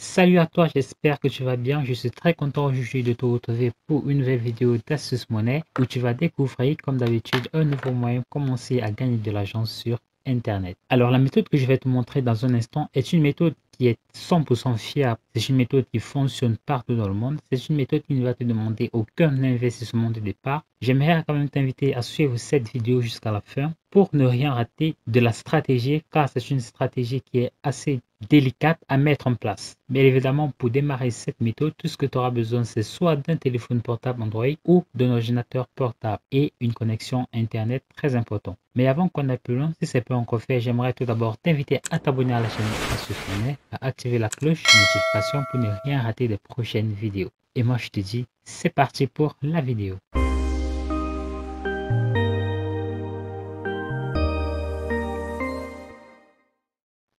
Salut à toi, j'espère que tu vas bien. Je suis très content aujourd'hui de te retrouver pour une nouvelle vidéo d'Astuce Monnaie où tu vas découvrir, comme d'habitude, un nouveau moyen de commencer à gagner de l'argent sur Internet. Alors, la méthode que je vais te montrer dans un instant est une méthode qui est 100% fiable. C'est une méthode qui fonctionne partout dans le monde. C'est une méthode qui ne va te demander aucun investissement de départ. J'aimerais quand même t'inviter à suivre cette vidéo jusqu'à la fin pour ne rien rater de la stratégie, car c'est une stratégie qui est assez délicate à mettre en place. Bien évidemment, pour démarrer cette méthode, tout ce que tu auras besoin, c'est soit d'un téléphone portable Android ou d'un ordinateur portable et une connexion Internet très importante. Mais avant qu'on aille plus loin, si ce n'est pas encore fait, j'aimerais tout d'abord t'inviter à t'abonner à la chaîne Astuce Monnaie, à activer la cloche de notification pour ne rien rater des prochaines vidéos. Et moi, je te dis, c'est parti pour la vidéo.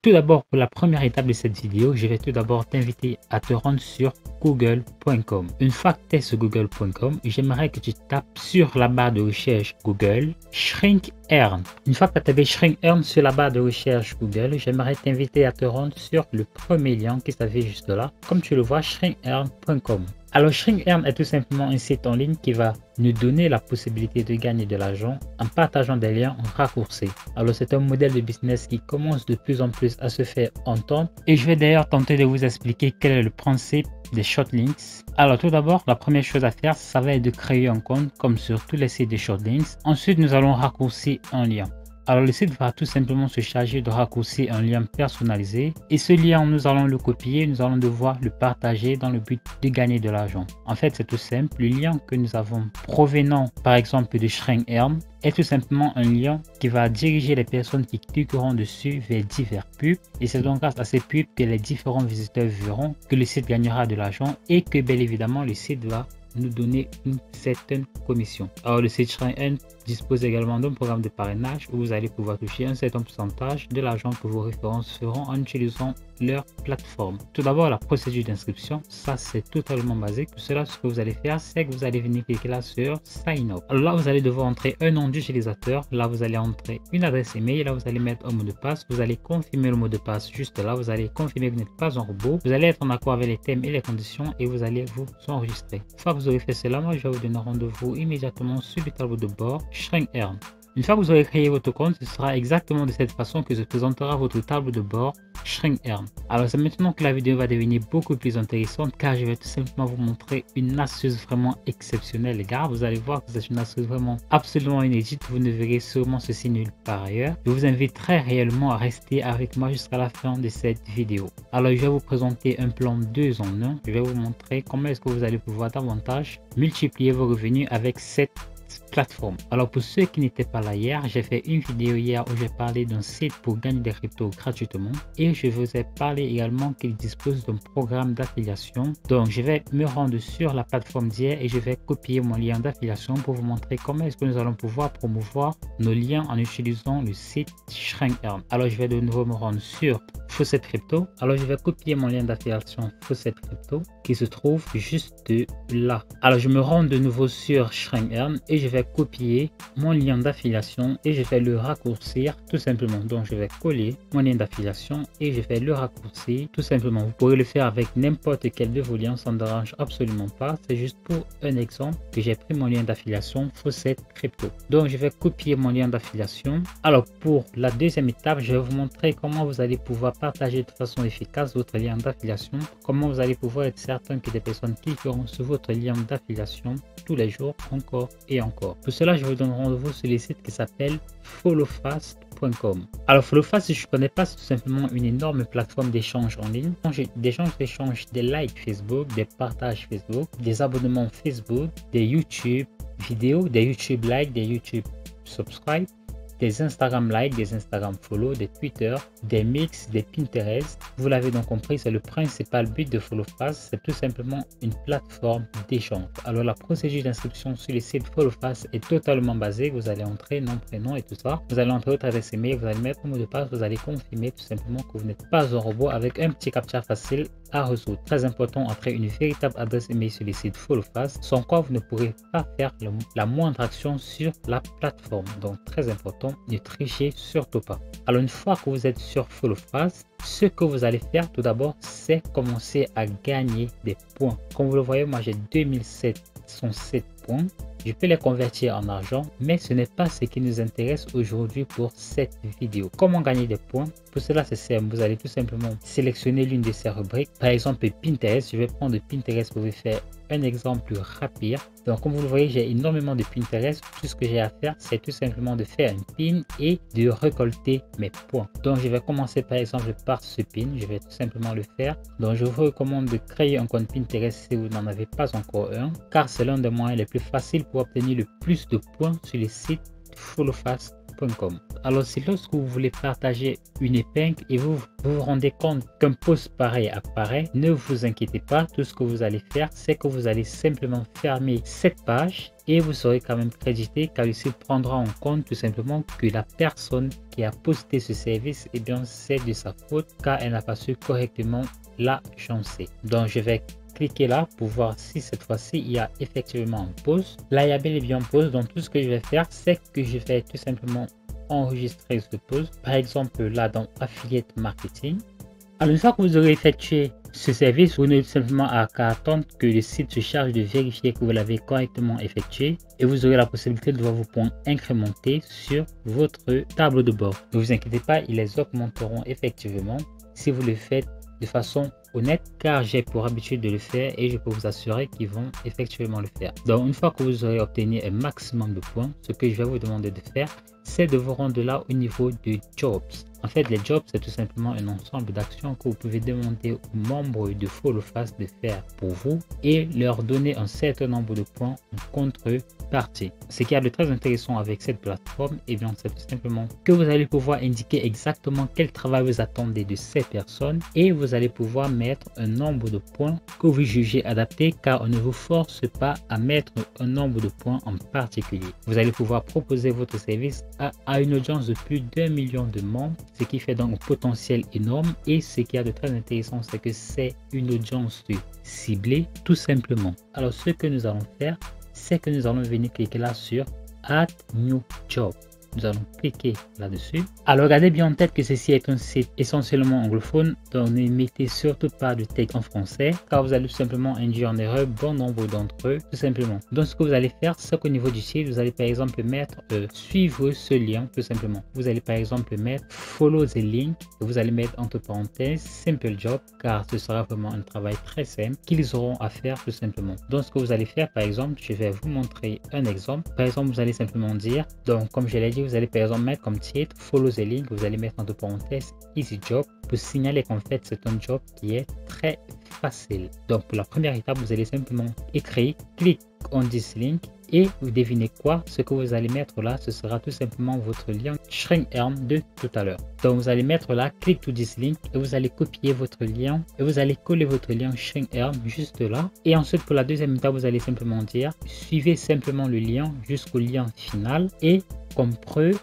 Tout d'abord, pour la première étape de cette vidéo, je vais tout d'abord t'inviter à te rendre sur google.com. Une fois que tu es sur google.com, j'aimerais que tu tapes sur la barre de recherche Google Shrink Earn. Une fois que tu as tapé Shrink Earn sur la barre de recherche Google, j'aimerais t'inviter à te rendre sur le premier lien qui s'affiche juste là. Comme tu le vois, shrinkearn.com. Alors, Shrink Earn est tout simplement un site en ligne qui va nous donner la possibilité de gagner de l'argent en partageant des liens raccourcis. Alors, c'est un modèle de business qui commence de plus en plus à se faire entendre et je vais d'ailleurs tenter de vous expliquer quel est le principe des shortlinks. Alors, tout d'abord, la première chose à faire, ça va être de créer un compte comme sur tous les sites de shortlinks. Ensuite, nous allons raccourcir un lien. Alors, le site va tout simplement se charger de raccourcir un lien personnalisé et ce lien, nous allons le copier, nous allons devoir le partager dans le but de gagner de l'argent. En fait, c'est tout simple. Le lien que nous avons provenant, par exemple, de Shrink Earn est tout simplement un lien qui va diriger les personnes qui cliqueront dessus vers divers pubs et c'est donc grâce à ces pubs que les différents visiteurs verront que le site gagnera de l'argent et que, bien évidemment, le site va nous donner une certaine commission. Alors, le site Shrink Earn dispose également d'un programme de parrainage où vous allez pouvoir toucher un certain pourcentage de l'argent que vos références feront en utilisant leur plateforme. Tout d'abord, la procédure d'inscription, ça c'est totalement basique. Pour cela, ce que vous allez faire, c'est que vous allez venir cliquer là sur Sign Up. Alors là, vous allez devoir entrer un nom d'utilisateur. Là, vous allez entrer une adresse email. Là, vous allez mettre un mot de passe. Vous allez confirmer le mot de passe juste là. Vous allez confirmer que vous n'êtes pas un robot. Vous allez être en accord avec les thèmes et les conditions et vous allez vous enregistrer. Une fois que vous aurez fait cela, moi, je vais vous donner rendez-vous immédiatement sur le tableau de bord Shrink Earn. Une fois que vous aurez créé votre compte, ce sera exactement de cette façon que se présentera votre tableau de bord Shrink Earn. Alors c'est maintenant que la vidéo va devenir beaucoup plus intéressante car je vais tout simplement vous montrer une astuce vraiment exceptionnelle les gars. Vous allez voir que c'est une astuce vraiment absolument inédite. Vous ne verrez sûrement ceci nulle part ailleurs. Je vous invite très réellement à rester avec moi jusqu'à la fin de cette vidéo. Alors je vais vous présenter un plan 2 en 1. Je vais vous montrer comment est-ce que vous allez pouvoir davantage multiplier vos revenus avec cette plateforme. Alors pour ceux qui n'étaient pas là hier, j'ai fait une vidéo hier où j'ai parlé d'un site pour gagner des cryptos gratuitement et je vous ai parlé également qu'il dispose d'un programme d'affiliation. Donc je vais me rendre sur la plateforme d'hier et je vais copier mon lien d'affiliation pour vous montrer comment est-ce que nous allons pouvoir promouvoir nos liens en utilisant le site Shrink Earn. Alors je vais de nouveau me rendre sur Faucet Crypto. Alors je vais copier mon lien d'affiliation Faucet Crypto qui se trouve juste là. Alors je me rends de nouveau sur Shrink Earn et je vais copier mon lien d'affiliation et je vais le raccourcir tout simplement. Donc je vais coller mon lien d'affiliation et je vais le raccourcir tout simplement. Vous pourrez le faire avec n'importe quel de vos liens, ça ne dérange absolument pas. C'est juste pour un exemple que j'ai pris mon lien d'affiliation Faucet Crypto. Donc je vais copier mon lien d'affiliation. Alors pour la deuxième étape, je vais vous montrer comment vous allez pouvoir partager de façon efficace votre lien d'affiliation, comment vous allez pouvoir être certain que des personnes cliqueront sur votre lien d'affiliation tous les jours encore et encore. Pour cela, je vous donne rendez-vous sur les sites qui s'appellent followfast.com. Alors Followfast, si je ne connais pas, c'est tout simplement une énorme plateforme d'échange en ligne. Des gens qui échangent des likes Facebook, des partages Facebook, des abonnements Facebook, des YouTube vidéos, des YouTube likes, des YouTube subscribe, des Instagram like, des Instagram follow, des Twitter, des mix, des Pinterest. Vous l'avez donc compris, c'est le principal but de Followfast, c'est tout simplement une plateforme d'échange. Alors la procédure d'inscription sur le site Followfast est totalement basée. Vous allez entrer nom, prénom et tout ça. Vous allez entrer votre adresse email, vous allez mettre un mot de passe, vous allez confirmer tout simplement que vous n'êtes pas un robot avec un petit captcha facile à résoudre. Très important, entrer une véritable adresse email sur les sites FollowFast, sans quoi vous ne pourrez pas faire la moindre action sur la plateforme. Donc très important, ne trichez surtout pas. Alors une fois que vous êtes sur FollowFast, ce que vous allez faire tout d'abord, c'est commencer à gagner des points. Comme vous le voyez, moi j'ai 2707 points. Je peux les convertir en argent, mais ce n'est pas ce qui nous intéresse aujourd'hui pour cette vidéo. Comment gagner des points? Pour cela, c'est simple. Vous allez tout simplement sélectionner l'une de ces rubriques. Par exemple, Pinterest. Je vais prendre Pinterest pour vous faire un exemple rapide. Donc, comme vous le voyez, j'ai énormément de Pinterest. Tout ce que j'ai à faire, c'est tout simplement de faire une pin et de récolter mes points. Donc, je vais commencer par exemple par ce pin. Je vais tout simplement le faire. Donc, je vous recommande de créer un compte Pinterest si vous n'en avez pas encore un, car c'est l'un des moyens les plus faciles pour obtenir le plus de points sur les sites followfast.com. Alors, si lorsque vous voulez partager une épingle et vous vous rendez compte qu'un post pareil apparaît, ne vous inquiétez pas. Tout ce que vous allez faire, c'est que vous allez simplement fermer cette page et vous serez quand même crédité, car le site prendra en compte tout simplement que la personne qui a posté ce service, eh bien, c'est de sa faute, car elle n'a pas su correctement l'agencer. Donc, je vais cliquez là pour voir si cette fois-ci il y a effectivement un post. Là il y a bel et bien un post. Donc tout ce que je vais faire, c'est que je vais tout simplement enregistrer ce post, par exemple là dans Affiliate Marketing. Alors une fois que vous aurez effectué ce service, vous n'avez simplement qu'à attendre que le site se charge de vérifier que vous l'avez correctement effectué, et vous aurez la possibilité de voir vos points incrémentés sur votre tableau de bord. Ne vous inquiétez pas, ils les augmenteront effectivement si vous le faites de façon honnête, car j'ai pour habitude de le faire et je peux vous assurer qu'ils vont effectivement le faire. Donc une fois que vous aurez obtenu un maximum de points, ce que je vais vous demander de faire, c'est de vous rendre là au niveau de Jobs. En fait, les jobs, c'est tout simplement un ensemble d'actions que vous pouvez demander aux membres de FollowFast de faire pour vous et leur donner un certain nombre de points en contrepartie. Ce qui est de très intéressant avec cette plateforme, et bien, c'est tout simplement que vous allez pouvoir indiquer exactement quel travail vous attendez de ces personnes et vous allez pouvoir mettre un nombre de points que vous jugez adapté, car on ne vous force pas à mettre un nombre de points en particulier. Vous allez pouvoir proposer votre service à une audience de plus d'1 million de membres, ce qui fait donc un potentiel énorme, et ce qui est de très intéressant, c'est que c'est une audience ciblée tout simplement. Alors ce que nous allons faire, c'est que nous allons venir cliquer là sur Add New Job. Nous allons cliquer là-dessus. Alors gardez bien en tête que ceci est un site essentiellement anglophone, donc ne mettez surtout pas de texte en français, car vous allez tout simplement induire en erreur bon nombre d'entre eux, tout simplement. Donc ce que vous allez faire, c'est qu'au niveau du site, vous allez par exemple mettre suivre ce lien, tout simplement. Vous allez par exemple mettre follow the link, et vous allez mettre entre parenthèses simple job, car ce sera vraiment un travail très simple qu'ils auront à faire tout simplement. Donc ce que vous allez faire, par exemple, je vais vous montrer un exemple. Par exemple, vous allez simplement dire, donc comme je l'ai dit, vous allez par exemple mettre comme titre follow the link, vous allez mettre entre parenthèses easy job pour signaler qu'en fait c'est un job qui est très facile. Donc pour la première étape, vous allez simplement écrire click on this link, et vous devinez quoi, ce que vous allez mettre là, ce sera tout simplement votre lien Shrink Earn de tout à l'heure. Donc vous allez mettre là click to this link et vous allez copier votre lien et vous allez coller votre lien Shrink Earn juste là. Et ensuite pour la deuxième étape, vous allez simplement dire suivez simplement le lien jusqu'au lien final, et comme preuve,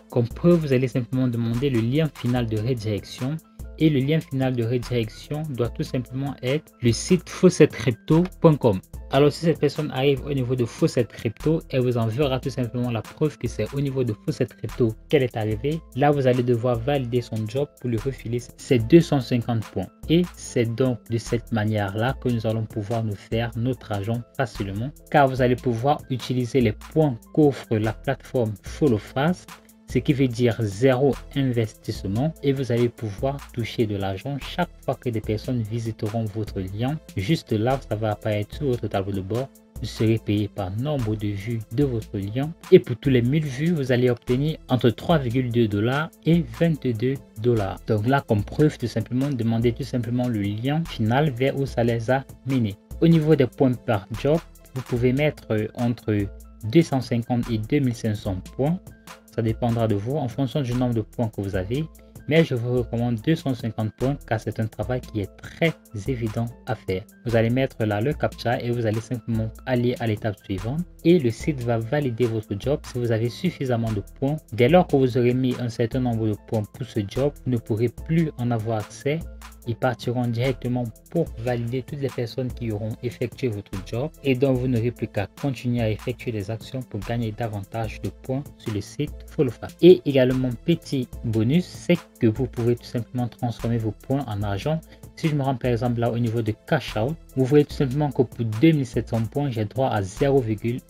vous allez simplement demander le lien final de redirection, et le lien final de redirection doit tout simplement être le site faucetcrypto.com. Alors si cette personne arrive au niveau de Faucet Crypto, elle vous enverra tout simplement la preuve que c'est au niveau de Faucet Crypto qu'elle est arrivée. Là vous allez devoir valider son job pour lui refiler ses 250 points. Et c'est donc de cette manière là que nous allons pouvoir nous faire notre argent facilement, car vous allez pouvoir utiliser les points qu'offre la plateforme FollowFast, ce qui veut dire zéro investissement, et vous allez pouvoir toucher de l'argent chaque fois que des personnes visiteront votre lien. Juste là, ça va apparaître sur votre tableau de bord. Vous serez payé par nombre de vues de votre lien, et pour tous les 1000 vues, vous allez obtenir entre 3,2 $ et 22 $. Donc là, comme preuve, tout simplement, demandez tout simplement le lien final vers où ça les a menés. Au niveau des points par job, vous pouvez mettre entre 250 et 2500 points. Ça dépendra de vous en fonction du nombre de points que vous avez, mais je vous recommande 250 points car c'est un travail qui est très évident à faire. Vous allez mettre là le captcha et vous allez simplement aller à l'étape suivante, et le site va valider votre job si vous avez suffisamment de points. Dès lors que vous aurez mis un certain nombre de points pour ce job, vous ne pourrez plus en avoir accès Ils partiront directement pour valider toutes les personnes qui auront effectué votre job et donc vous n'aurez plus qu'à continuer à effectuer des actions pour gagner davantage de points sur le site FollowFast. Et également, petit bonus, c'est que vous pouvez tout simplement transformer vos points en argent. Si je me rends par exemple là au niveau de cash out, vous voyez tout simplement que pour 2700 points, j'ai droit à 0,1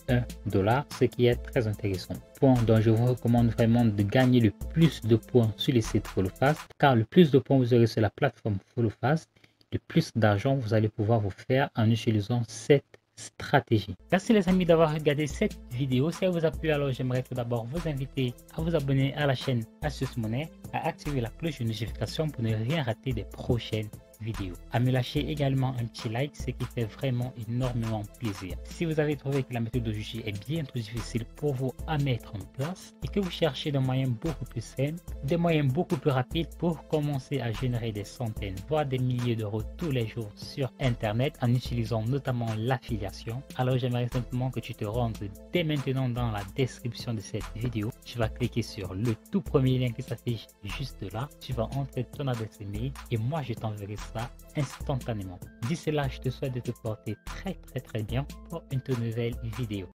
$, ce qui est très intéressant. Point dont je vous recommande vraiment de gagner le plus de points sur les sites FollowFast, car le plus de points vous aurez sur la plateforme FollowFast, le plus d'argent vous allez pouvoir vous faire en utilisant cette stratégie. Merci les amis d'avoir regardé cette vidéo. Si elle vous a plu, alors j'aimerais tout d'abord vous inviter à vous abonner à la chaîne Astuces Monnaie, à activer la cloche de notification pour ne rien rater des prochaines vidéo, à me lâcher également un petit like, ce qui fait vraiment énormément plaisir. Si vous avez trouvé que la méthodologie est bien trop difficile pour vous à mettre en place et que vous cherchez des moyens beaucoup plus simples, des moyens beaucoup plus rapides pour commencer à générer des centaines voire des milliers d'euros tous les jours sur internet en utilisant notamment l'affiliation, alors j'aimerais simplement que tu te rendes dès maintenant dans la description de cette vidéo. Tu vas cliquer sur le tout premier lien qui s'affiche juste là, tu vas entrer ton adresse email et moi je t'enverrai ça instantanément. D'ici là, je te souhaite de te porter très bien pour une toute nouvelle vidéo.